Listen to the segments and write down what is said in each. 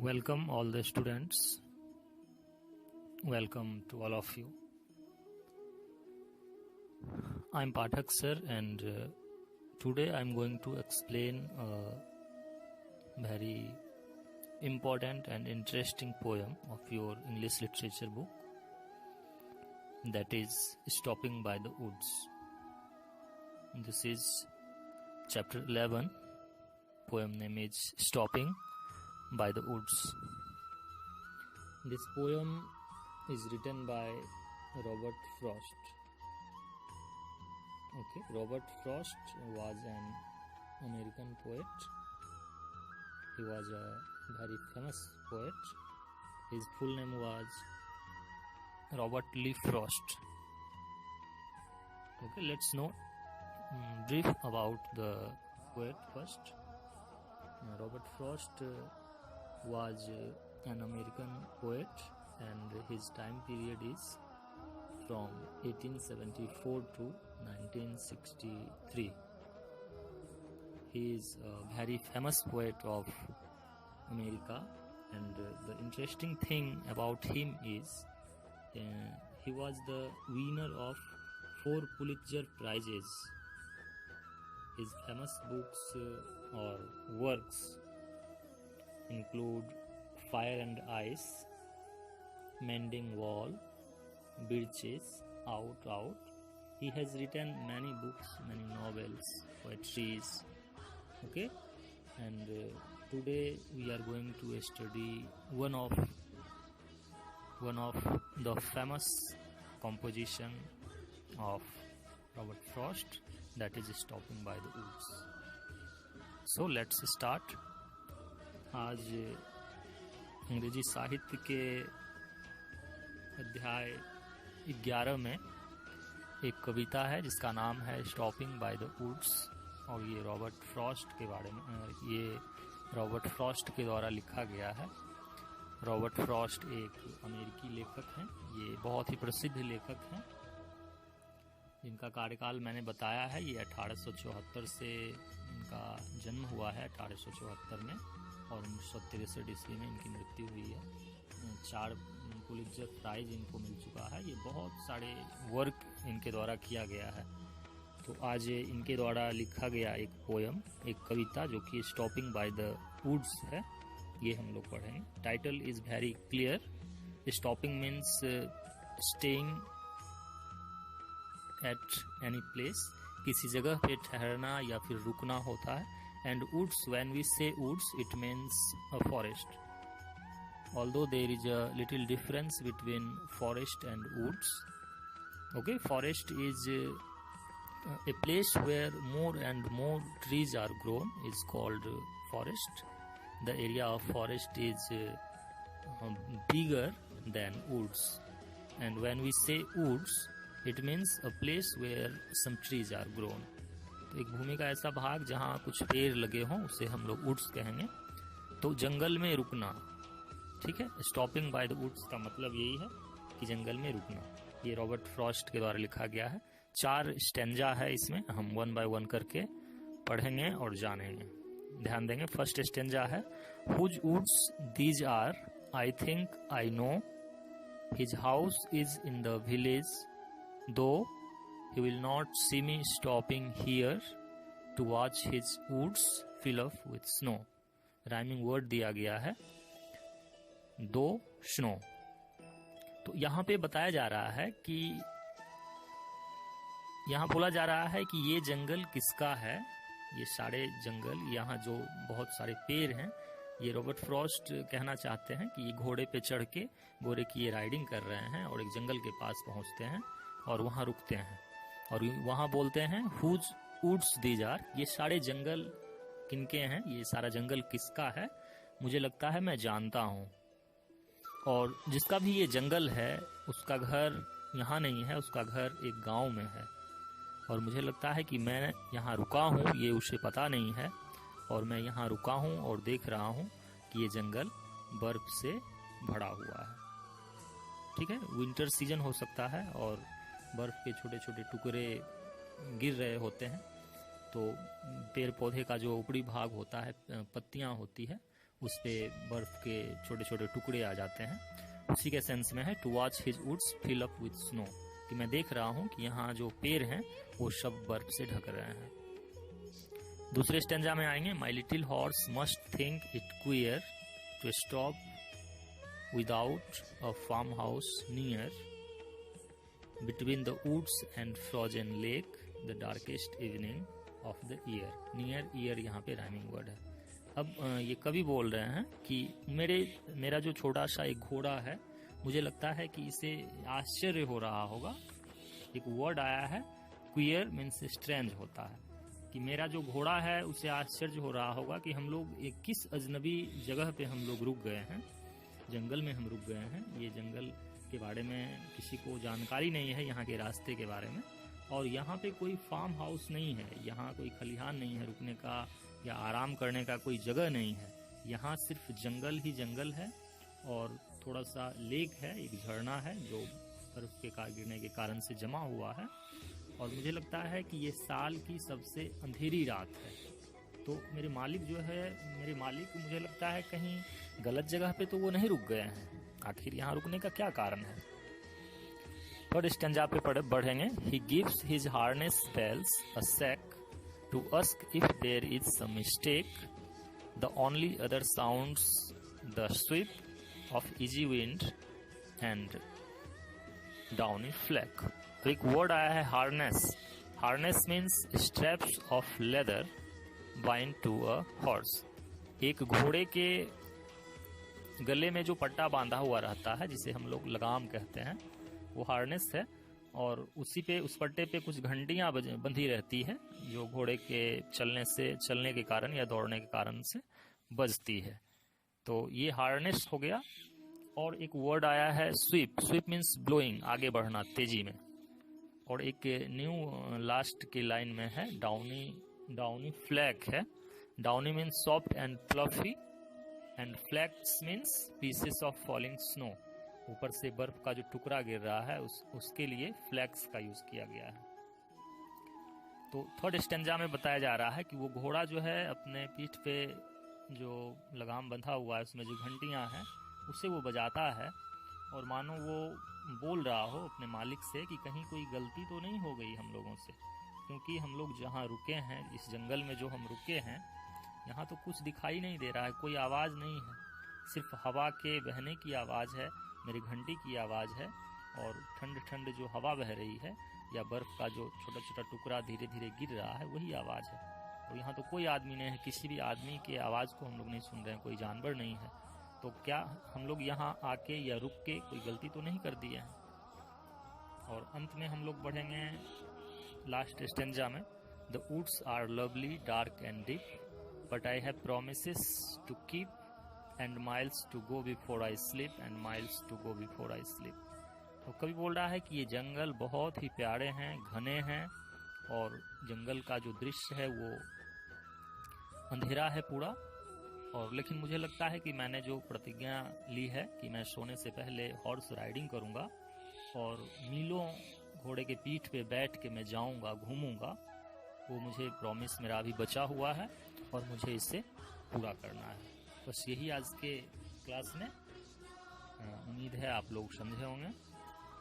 Welcome all the students. Welcome to all of you. I'm Pathak sir, and today I'm going to explain a very important and interesting poem of your English literature book, that is Stopping by the Woods. This is chapter 11. Poem name is Stopping by the Woods. This poem is written by Robert Frost. Robert Frost was an American poet. He was a very famous poet. His full name was Robert Lee Frost. Let's know brief about the poet first. Robert Frost was an American poet, and his time period is from 1874 to 1963. He is a very famous poet of America, and the interesting thing about him is he was the winner of 4 Pulitzer Prizes. His famous books or works include Fire and Ice, Mending Wall, Birches, Out. He has written many books, many novels, poetries. And today we are going to study one of the famous composition of Robert Frost, that is Stopping by the Woods. So let's start. आज अंग्रेजी साहित्य के अध्याय 11 में एक कविता है जिसका नाम है स्टॉपिंग बाय द वुड्स, और ये रॉबर्ट फ्रॉस्ट के बारे में ये रॉबर्ट फ्रॉस्ट के द्वारा लिखा गया है। रॉबर्ट फ्रॉस्ट एक अमेरिकी लेखक हैं। ये बहुत ही प्रसिद्ध लेखक हैं जिनका कार्यकाल मैंने बताया है। ये 1874 से इनका जन्म हुआ है, 1874 में, और 1963 ईस्वी में इनकी मृत्यु हुई है। 4 पुलित्जर प्राइज इनको मिल चुका है। ये बहुत सारे वर्क इनके द्वारा किया गया है। तो आज इनके द्वारा लिखा गया एक पोयम, एक कविता जो कि स्टॉपिंग बाय द वुड्स है, ये हम लोग पढ़ेंगे। Title is very clear. Stopping means staying at any place, किसी जगह पे ठहरना या फिर रुकना होता है। And woods, when we say woods, it means a forest. Although there is a little difference between forest and woods. Forest is a place where more and more trees are grown is called forest. The area of forest is bigger than woods. And when we say woods, it means a place where some trees are grown. एक भूमि का ऐसा भाग जहाँ कुछ पेड़ लगे हों उसे हम लोग वुड्स कहेंगे। तो जंगल में रुकना, ठीक है। स्टॉपिंग बाय द वुड्स का मतलब यही है कि जंगल में रुकना। ये रॉबर्ट फ्रॉस्ट के द्वारा लिखा गया है। 4 स्टेंजा है इसमें, हम 1 बाय 1 करके पढ़ेंगे और जानेंगे, ध्यान देंगे। फर्स्ट स्टेंजा है, whose woods these are, I think I know, his house is in the village, though he will not see me stopping here to watch his woods fill up with snow. Rhyming word दिया गया है, 2 snow. तो यहाँ पे बताया जा रहा है कि यहाँ बोला जा रहा है कि ये जंगल किसका है। ये सारे जंगल, यहाँ जो बहुत सारे पेड़ हैं, ये रॉबर्ट फ्रॉस्ट कहना चाहते हैं कि ये घोड़े पे चढ़ के घोड़े की ये राइडिंग कर रहे हैं और एक जंगल के पास पहुंचते हैं और वहां रुकते हैं और वहां बोलते हैं हुज वुड्स दीज आर, ये सारे जंगल किनके हैं, ये सारा जंगल किसका है। मुझे लगता है मैं जानता हूं, और जिसका भी ये जंगल है उसका घर यहाँ नहीं है, उसका घर एक गांव में है। और मुझे लगता है कि मैं यहाँ रुका हूँ, ये उसे पता नहीं है, और मैं यहाँ रुका हूँ और देख रहा हूँ कि ये जंगल बर्फ से भरा हुआ है। ठीक है, विंटर सीजन हो सकता है और बर्फ के छोटे छोटे टुकड़े गिर रहे होते हैं, तो पेड़ पौधे का जो ऊपरी भाग होता है, पत्तियां होती है, उस पे बर्फ के छोटे छोटे टुकड़े आ जाते हैं, उसी के सेंस में है to watch his woods fill up with snow, कि मैं देख रहा हूँ कि यहाँ जो पेड़ हैं वो सब बर्फ से ढक रहे हैं। दूसरे स्टेंजा में आएंगे, my little horse must think it queer to stop without a farm house near between the woods and frozen lake the darkest evening of the year. Near year यहाँ पे राइमिंग वर्ड है। अब ये कवि बोल रहे हैं कि मेरा जो छोटा सा एक घोड़ा है, मुझे लगता है कि इसे आश्चर्य हो रहा होगा। एक वर्ड आया है क्वियर मीन्स स्ट्रेंज होता है, कि मेरा जो घोड़ा है उसे आश्चर्य हो रहा होगा कि हम लोग एक किस अजनबी जगह पे हम लोग रुक गए हैं, जंगल में हम रुक गए हैं। ये जंगल के बारे में किसी को जानकारी नहीं है, यहाँ के रास्ते के बारे में, और यहाँ पे कोई फार्म हाउस नहीं है, यहाँ कोई खलिहान नहीं है रुकने का या आराम करने का कोई जगह नहीं है। यहाँ सिर्फ जंगल ही जंगल है और थोड़ा सा लेक है, एक झरना है जो बर्फ के गिरने के कारण से जमा हुआ है। और मुझे लगता है कि ये साल की सबसे अंधेरी रात है। तो मेरे मालिक मुझे लगता है कहीं गलत जगह पे तो वो नहीं रुक गए हैं। आखिर यहाँ रुकने का क्या कारण है? थर्ड स्टेंजा पे बढ़ेंगे। He gives his harness bells a shake to ask if there is some mistake, the only other sound's the sweep of easy wind and downy flake. तो एक वर्ड आया है harness. Harness means straps of leather bind to a horse. एक घोड़े के गले में जो पट्टा बांधा हुआ रहता है, जिसे हम लोग लगाम कहते हैं, वो हार्नेस है। और उस पट्टे पे कुछ घंटियां बंधी रहती है जो घोड़े के चलने के कारण या दौड़ने के कारण से बजती है। तो ये हार्नेस हो गया। और एक वर्ड आया है स्वीप। स्वीप मीन्स ब्लोइंग, आगे बढ़ना तेजी में। और एक न्यू लास्ट की लाइन में है डाउनी फ्लैक है। Downy means soft and fluffy and flakes means pieces of falling snow. ऊपर से बर्फ का जो टुकड़ा गिर रहा है उसके लिए फ्लैक्स का यूज किया गया है। तो थर्ड स्टेंजा में बताया जा रहा है कि वो घोड़ा जो है अपने पीठ पे जो लगाम बंधा हुआ है उसमें जो घंटियां हैं उसे वो बजाता है, और मानो वो बोल रहा हो अपने मालिक से कि कहीं कोई गलती तो नहीं हो गई हम लोगों से, क्योंकि हम लोग जहाँ रुके हैं, इस जंगल में जो हम रुके हैं, यहाँ तो कुछ दिखाई नहीं दे रहा है, कोई आवाज़ नहीं है, सिर्फ हवा के बहने की आवाज़ है, मेरी घंटी की आवाज़ है, और ठंड ठंड जो हवा बह रही है या बर्फ़ का जो छोटा छोटा टुकड़ा धीरे धीरे गिर रहा है वही आवाज़ है। और यहाँ तो कोई आदमी नहीं है, किसी भी आदमी के आवाज़ को हम लोग नहीं सुन रहे हैं, कोई जानवर नहीं है। तो क्या हम लोग यहाँ आके या रुक के कोई गलती तो नहीं कर दिए हैं? और अंत में हम लोग बढ़ेंगे लास्ट स्टेंजा में। The woods are lovely dark and deep but I have promises to keep and miles to go before I sleep and miles to go before I sleep. तो कवि बोल रहा है कि ये जंगल बहुत ही प्यारे हैं, घने हैं, और जंगल का जो दृश्य है वो अंधेरा है पूरा। और लेकिन मुझे लगता है कि मैंने जो प्रतिज्ञा ली है कि मैं सोने से पहले हॉर्स राइडिंग करूंगा और मीलों घोड़े के पीठ पे बैठ के मैं जाऊंगा, घूमूंगा, वो मुझे प्रॉमिस मेरा अभी बचा हुआ है और मुझे इसे पूरा करना है। बस यही आज के क्लास में। उम्मीद है आप लोग समझे होंगे।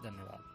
धन्यवाद।